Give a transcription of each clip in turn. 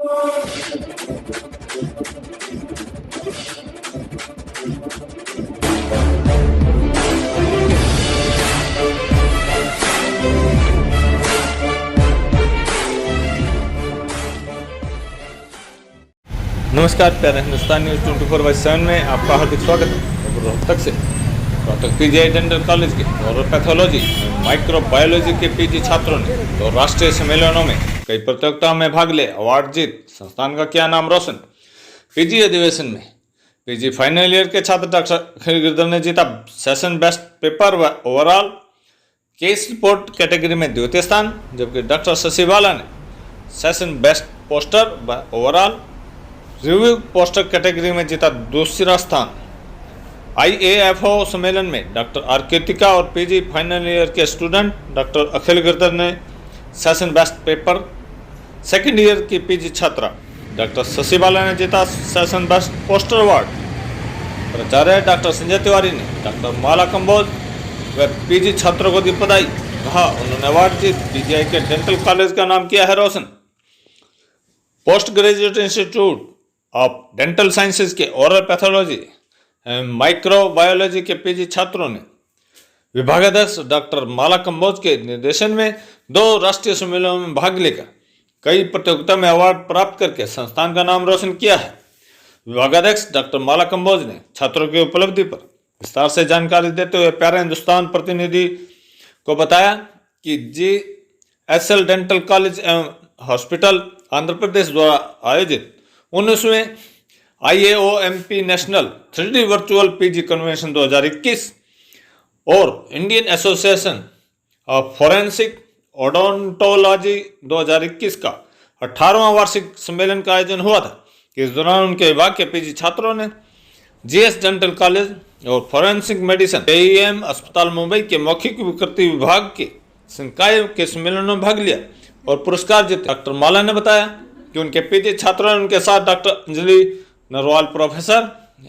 नमस्कार प्यारे हिंदुस्तान न्यूज़ 24/7 में आपका हार्दिक स्वागत है। रोहतक से रोहतक पीजीआई डेंटल कॉलेज के और पैथोलॉजी माइक्रोबायोलॉजी के पीजी छात्रों ने तो राष्ट्रीय सम्मेलनों में कई प्रतियोगिताओं में भाग ले अवार्ड जीत संस्थान का किया नाम रोशन। पीजी अधिवेशन में पीजी फाइनल ईयर के छात्र डॉक्टर अखिल गिरधर ने जीता सेशन बेस्ट पेपर व ओवरऑल केस रिपोर्ट कैटेगरी में द्वितीय स्थान, जबकि डॉक्टर शशि बाला ने सेशन बेस्ट पोस्टर व ओवरऑल रिव्यू पोस्टर कैटेगरी में जीता दूसरा स्थान। IAFO सम्मेलन में डॉक्टर आर कृतिका और पीजी फाइनल ईयर के स्टूडेंट डॉक्टर अखिल गिरधर ने session best paper, second year की पीजी छात्रा डॉक्टर शशि बाला ने जीता सेशन बेस्ट पोस्टर अवार्ड। प्राचार्य डॉक्टर संजय तिवारी ने डॉक्टर माला कंबोज व पीजी छात्रों को दी बधाई। कहा उन्होंने अवार्ड जीत पीजीआई के डेंटल कॉलेज का नाम किया है रोशन। Post graduate institute of dental sciences के ओरल पैथोलॉजी माइक्रोबायोलॉजी के पीजी छात्रों ने विभागाध्यक्ष डॉक्टर माला कंबोज के निर्देशन में 2 राष्ट्रीय सम्मेलनों में भाग लेकर कई प्रतियोगिता में अवार्ड प्राप्त करके संस्थान का नाम रोशन किया है। विभागाध्यक्ष डॉक्टर माला कंबोज ने छात्रों की उपलब्धि पर विस्तार से जानकारी देते हुए प्यारे हिंदुस्तान प्रतिनिधि को बताया कि GSL डेंटल कॉलेज एवं हॉस्पिटल आंध्र प्रदेश द्वारा आयोजित 19वें IAOMP national 3D virtual PG convention 2021 और Indian association of forensic odontology 2021 का 18वां वार्षिक सम्मेलन का आयोजन हुआ था। इस दौरान उनके विभाग के पीजी छात्रों ने GS डेंटल कॉलेज और फॉरेंसिक मेडिसिन AEM अस्पताल मुंबई के मौखिक विकृति विभाग के संकाय के सम्मेलन में भाग लिया और पुरस्कार जीते। डॉक्टर माला ने बताया कि उनके पीजी छात्रों ने उनके साथ डॉक्टर अंजलि नरवाल प्रोफेसर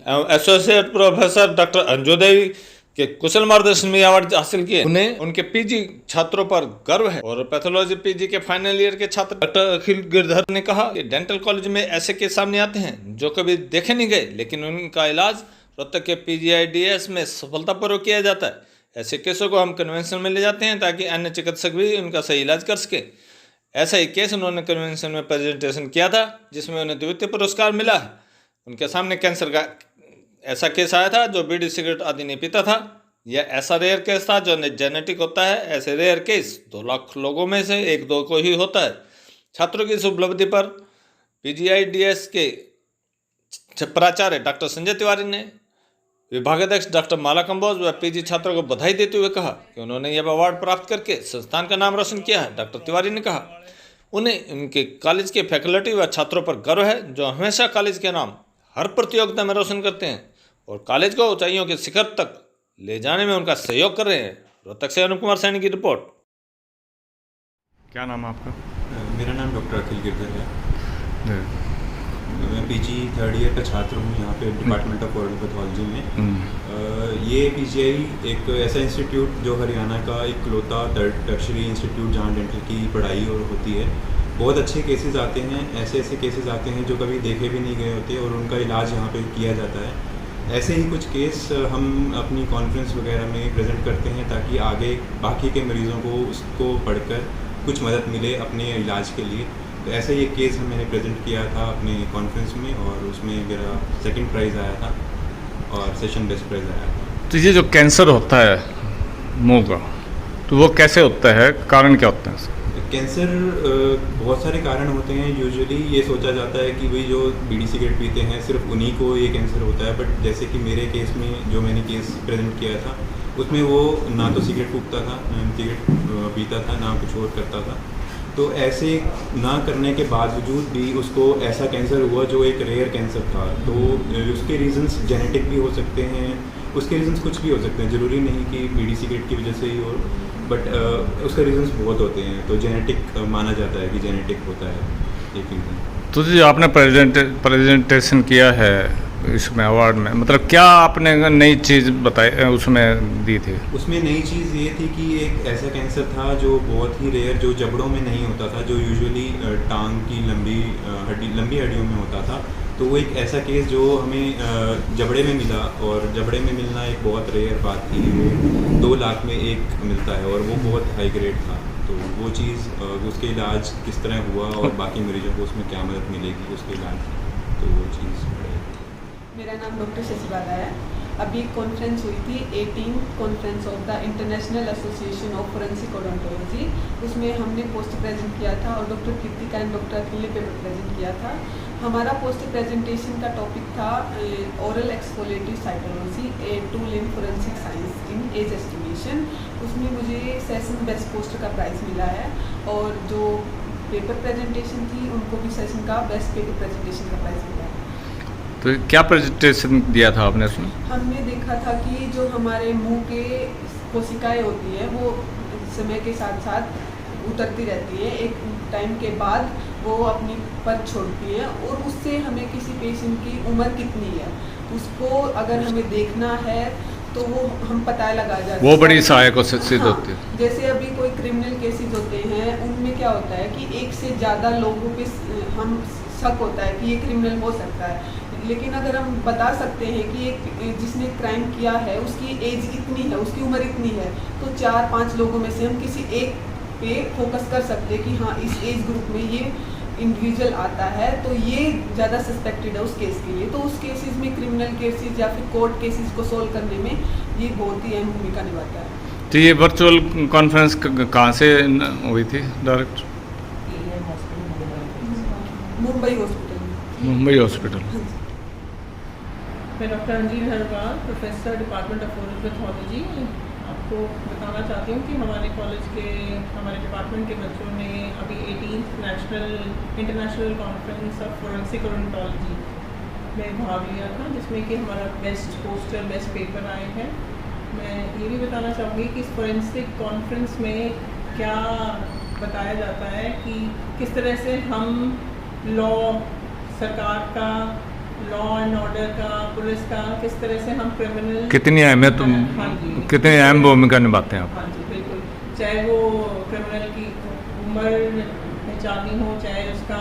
एवं associate professor doctor Anju Devi के कुशल मार्गदर्शन में अवार्ड हासिल किए। उन्हें उनके पीजी छात्रों पर गर्व है। और पैथोलॉजी पीजी के फाइनल ईयर के छात्र डॉक्टर अखिल गिरधर ने कहा कि डेंटल कॉलेज में ऐसे केस सामने आते हैं जो कभी देखे नहीं गए, लेकिन उनका इलाज रोहतक के PGIDS में सफलतापूर्वक किया जाता है। ऐसे केसों को हम कन्वेंशन में ले जाते हैं ताकि अन्य चिकित्सक भी उनका सही इलाज कर सके। ऐसा ही केस उन्होंने कन्वेंशन में प्रेजेंटेशन किया था जिसमें उन्हें द्वितीय पुरस्कार मिला है। उनके सामने कैंसर का ऐसा केस आया था जो बीड़ी सिगरेट आदि नहीं पीता था। यह ऐसा रेयर केस था जो जेनेटिक होता है। ऐसे रेयर केस 2 लाख लोगों में से 1-2 को ही होता है। छात्रों की इस उपलब्धि पर PGIDS के प्राचार्य डॉक्टर संजय तिवारी ने विभागाध्यक्ष डॉक्टर माला कंबोज व पीजी छात्रों को बधाई देते हुए कहा कि उन्होंने यह अवार्ड प्राप्त करके संस्थान का नाम रोशन किया है। डॉक्टर तिवारी ने कहा उन्हें उनके कॉलेज के फैकल्टी व छात्रों पर गर्व है जो हमेशा कॉलेज के नाम हर प्रतियोगिता में रोशन करते हैं और कॉलेज को ऊंचाइयों के शिखर तक ले जाने में उनका सहयोग कर रहे हैं। रोहतक से अनुप कुमार सैनी की रिपोर्ट। क्या नाम है आपका? मेरा नाम डॉक्टर अखिल गिरधर है। मैं PG 3rd ईयर का छात्र हूँ यहाँ पे डिपार्टमेंट ऑफ ओरल पैथोलॉजी में। ये PGI एक ऐसा इंस्टीट्यूट जो हरियाणा का इकलौता टर्शरी इंस्टीट्यूट जहाँ डेंटल की पढ़ाई और होती है। बहुत अच्छे केसेस आते हैं, ऐसे केसेस आते हैं जो कभी देखे भी नहीं गए होते और उनका इलाज यहाँ पे किया जाता है। ऐसे ही कुछ केस हम अपनी कॉन्फ्रेंस वगैरह में प्रेजेंट करते हैं ताकि आगे बाकी के मरीज़ों को उसको पढ़कर कुछ मदद मिले अपने इलाज के लिए। तो ऐसा ही एक केस मैंने प्रेजेंट किया था अपने कॉन्फ्रेंस में और उसमें मेरा 2nd प्राइज़ आया था और सेशन बेस्ट प्राइज़ आया था। तो ये जो कैंसर होता है मुंह का, तो वो कैसे होता है, कारण क्या होता है? कैंसर बहुत सारे कारण होते हैं। यूजुअली ये सोचा जाता है कि भाई जो बीड़ी सिगरेट पीते हैं सिर्फ उन्हीं को ये कैंसर होता है, बट जैसे कि मेरे केस में जो मैंने केस प्रेजेंट किया था उसमें वो ना तो सिगरेट फूकता था, ना सिगरेट पीता था, ना कुछ और करता था। तो ऐसे ना करने के बावजूद भी उसको ऐसा कैंसर हुआ जो एक रेयर कैंसर था। तो उसके रीजंस जेनेटिक भी हो सकते हैं, उसके रीजंस कुछ भी हो सकते हैं, ज़रूरी नहीं कि बीड़ी सिगरेट की वजह से ही हो, बट उसके रीजंस बहुत होते हैं। तो जेनेटिक माना जाता है कि जेनेटिक होता है एक रीज़न। तो जी आपने प्रेजेंटेशन किया है इसमें अवार्ड में, मतलब क्या आपने नई चीज़ बताई उसमें दी थी? उसमें नई चीज़ ये थी कि एक ऐसा कैंसर था जो बहुत ही रेयर, जो जबड़ों में नहीं होता था, जो यूजुअली टांग की लंबी हड्डियों में होता था। तो वो एक ऐसा केस जो हमें जबड़े में मिला, और जबड़े में मिलना एक बहुत रेयर बात थी। वो 2 लाख में एक मिलता है, और वो बहुत हाई ग्रेड था। तो वो चीज़, उसके इलाज किस तरह हुआ और बाकी मरीजों को उसमें क्या मदद मिलेगी उसके इलाज, तो वो चीज़। मेरा नाम डॉक्टर शशिबाला है। अभी एक कॉन्फ्रेंस हुई थी, 18th conference of the international association of forensic odontology. उसमें हमने पोस्टर प्रेजेंट किया था और doctor Kritika and doctor Akhil ने पेपर प्रेजेंट किया था। हमारा पोस्टर प्रेजेंटेशन का टॉपिक था oral exfoliative cytology, a tool in forensic science in age estimation. उसमें मुझे सेशन बेस्ट पोस्टर का प्राइज़ मिला है, और जो पेपर प्रेजेंटेशन थी उनको भी सेशन का बेस्ट पेपर प्रेजेंटेशन का प्राइज़ मिला है। तो क्या प्रेजेंटेशन दिया था आपने उसमें? हमने देखा था कि जो हमारे मुंह के कोशिकाएं होती हैं वो समय के साथ साथ उतरती रहती है, एक टाइम के बाद वो अपनी पद छोड़ती है, और उससे हमें किसी पेशेंट की उम्र कितनी है उसको अगर हमें देखना है तो वो हम पता लगा जाते हैं। वो बड़ी सहायक सिद्ध होती है। जैसे अभी कोई क्रिमिनल केसेस होते हैं, उनमें क्या होता है कि एक से ज़्यादा लोगों पे हम शक होता है कि ये क्रिमिनल हो सकता है, लेकिन अगर हम बता सकते हैं कि एक जिसने क्राइम किया है उसकी एज इतनी है, उसकी उम्र इतनी है, तो 4-5 लोगों में से हम किसी एक पे फोकस कर सकते हैं कि हाँ इस एज ग्रुप में ये इंडिविजुअल आता है, तो ये ज़्यादा सस्पेक्टेड है उस केस के लिए। तो उस केसेस में, क्रिमिनल केसेस या फिर कोर्ट केसेस को सोल्व करने में ये बहुत ही अहम भूमिका निभाता है। तो ये वर्चुअल कॉन्फ्रेंस कहाँ से हुई थी? डायरेक्ट मुंबई हॉस्पिटल में। मुंबई हॉस्पिटल। मैं doctor Anjeel Harwal, professor department of oral pathology. आपको बताना चाहती हूँ कि हमारे कॉलेज के, हमारे डिपार्टमेंट के बच्चों ने अभी 18th international conference of forensic odontology में भाग लिया था, जिसमें कि हमारा बेस्ट पोस्टर, बेस्ट पेपर आए हैं। मैं ये भी बताना चाहूँगी कि इस फोरेंसिक कॉन्फ्रेंस में क्या बताया जाता है कि किस तरह से हम लॉ, सरकार का, लॉ एंड ऑर्डर का, पुलिस का, किस तरह से हम क्रिमिनल, कितनी अहमियत, कितनी अहम भूमिका निभाते हैं आप? हाँ जी बिल्कुल। चाहे वो क्रिमिनल की उम्र पहचाननी हो, चाहे उसका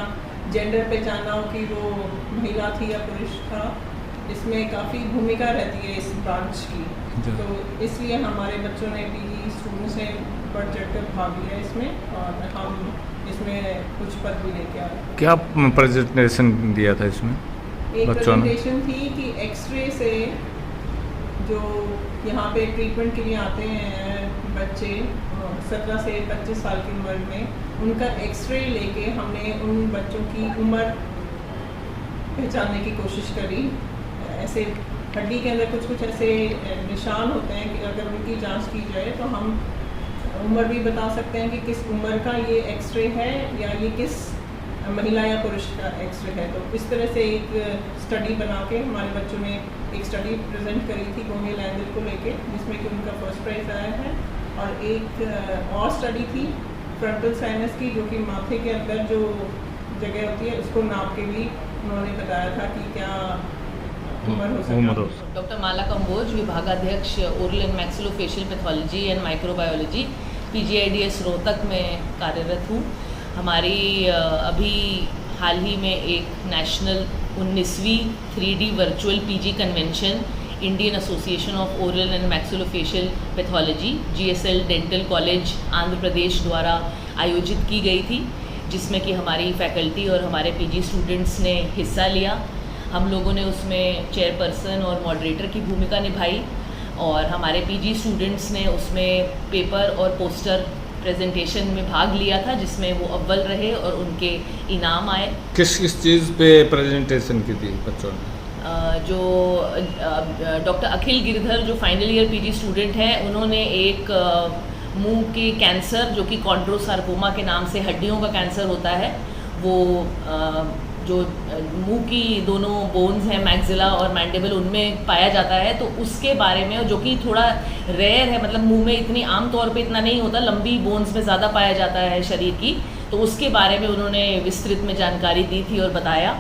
जेंडर पहचानना हो कि वो महिला थी या पुरुष था, इसमें काफ़ी भूमिका रहती है इस ब्रांच की। तो इसलिए हमारे बच्चों ने भी, स्टूडेंट्स ने बढ़ चढ़ कर भाग लिया इसमें, और हम इसमें कुछ पद भी लेके आए। क्या प्रेजेंटेशन दिया था इसमें? एक प्रेजेंटेशन थी कि एक्सरे से जो यहाँ पे ट्रीटमेंट के लिए आते हैं बच्चे 17 से 25 साल की उम्र में, उनका एक्सरे लेके हमने उन बच्चों की उम्र पहचानने की कोशिश करी। ऐसे हड्डी के अंदर कुछ ऐसे निशान होते हैं कि अगर उनकी जांच की जाए तो हम उम्र भी बता सकते हैं कि किस उम्र का ये एक्सरे है, या ये किस महिला या पुरुष का एक्सरे है। तो इस तरह से एक स्टडी बना के हमारे बच्चों ने एक स्टडी प्रेजेंट करी थी गोमे लैंडर को लेके, जिसमें कि उनका फर्स्ट प्राइज़ आया है। और एक और स्टडी थी फ्रंटल साइनस की, जो कि माथे के अंदर जो जगह होती है उसको नाप के भी उन्होंने बताया था कि क्या उम्र हो सकती है। डॉक्टर माला कंबोज, विभागाध्यक्ष oral and maxillofacial pathology and microbiology, PGIDS Rohtak में कार्यरत हूँ। हमारी अभी हाल ही में एक नेशनल 19वीं 3D virtual PG convention Indian association of oral and maxillofacial pathology GSL dental college Andhra Pradesh द्वारा आयोजित की गई थी, जिसमें कि हमारी फैकल्टी और हमारे PG स्टूडेंट्स ने हिस्सा लिया। हम लोगों ने उसमें चेयरपर्सन और मॉडरेटर की भूमिका निभाई, और हमारे PG स्टूडेंट्स ने उसमें पेपर और पोस्टर प्रेजेंटेशन में भाग लिया था, जिसमें वो अव्वल रहे और उनके इनाम आए। किस चीज़ पे प्रेजेंटेशन की थी बच्चों ने? जो डॉक्टर अखिल गिरधर जो फाइनल ईयर PG स्टूडेंट हैं, उन्होंने एक मुंह के कैंसर, जो कि कॉन्ड्रोसार्कोमा के नाम से हड्डियों का कैंसर होता है, वो जो मुंह की दोनों बोन्स हैं, मैक्सिला और मैंडिबल, उनमें पाया जाता है। तो उसके बारे में, जो कि थोड़ा रेयर है, मतलब मुंह में इतनी आम तौर पे इतना नहीं होता, लंबी बोन्स में ज़्यादा पाया जाता है शरीर की, तो उसके बारे में उन्होंने विस्तृत में जानकारी दी थी और बताया।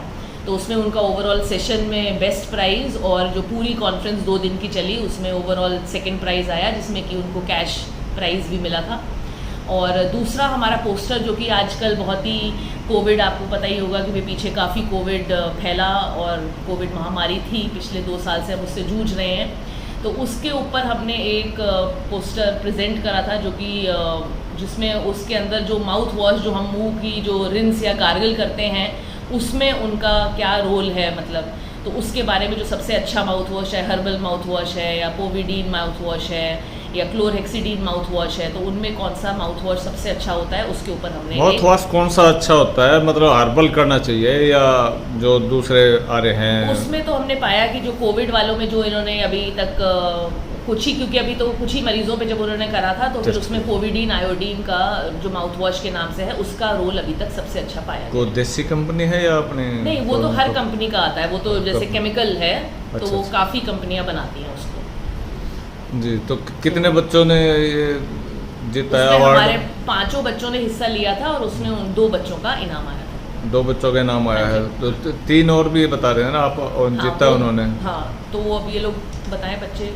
तो उसमें उनका ओवरऑल सेशन में बेस्ट प्राइज़ और जो पूरी कॉन्फ्रेंस 2 दिन की चली उसमें ओवरऑल सेकंड प्राइज़ आया, जिसमें कि उनको कैश प्राइज़ भी मिला था। और दूसरा हमारा पोस्टर जो कि आजकल बहुत ही कोविड, आपको पता ही होगा कि भाई पीछे काफ़ी कोविड फैला और कोविड महामारी थी, पिछले 2 साल से हम उससे जूझ रहे हैं, तो उसके ऊपर हमने एक पोस्टर प्रेजेंट करा था जो कि जिसमें उसके अंदर जो माउथ वॉश, जो हम मुंह की जो रिंस या गार्गल करते हैं उसमें उनका क्या रोल है, मतलब तो उसके बारे में जो सबसे अच्छा माउथ वॉश है, हर्बल माउथ वॉश है या पोविडीन माउथ वॉश है या क्लोरहेक्सिडीन माउथ वॉश है, तो उनमें कौन सा माउथ वॉश सबसे अच्छा होता है उसके ऊपर हमने माउथ वॉश कौन सा अच्छा होता है, मतलब हर्बल करना चाहिए या जो दूसरे आ रहे हैं? उसमें तो हमने पाया कि जो कोविड वालों में जो इन्होंने अभी तक कुछ ही, क्योंकि अभी तो कुछ ही मरीजों पे जब उन्होंने करा था तो फिर उसमें पोविडीन आयोडीन का जो माउथ वॉश के नाम से है उसका रोल अभी तक सबसे अच्छा पाया। कोई देसी कंपनी है या अपने? नहीं, वो तो हर कंपनी का आता है, वो तो जैसे केमिकल है तो अच्छा, वो अच्छा। काफ़ी कंपनियां बनाती हैं उसको। जी, तो कितने बच्चों ने ये जीता है उसमें अवार्ड? हमारे 5 बच्चों ने हिस्सा लिया था और उसमें उन 2 बच्चों का इनाम आया था। 2 बच्चों का नाम आया हाँ है, तो 3 और भी बता रहे हैं ना आप, और हाँ, जीता उन्होंने। हाँ, तो वो अब ये लोग बताएं बच्चे।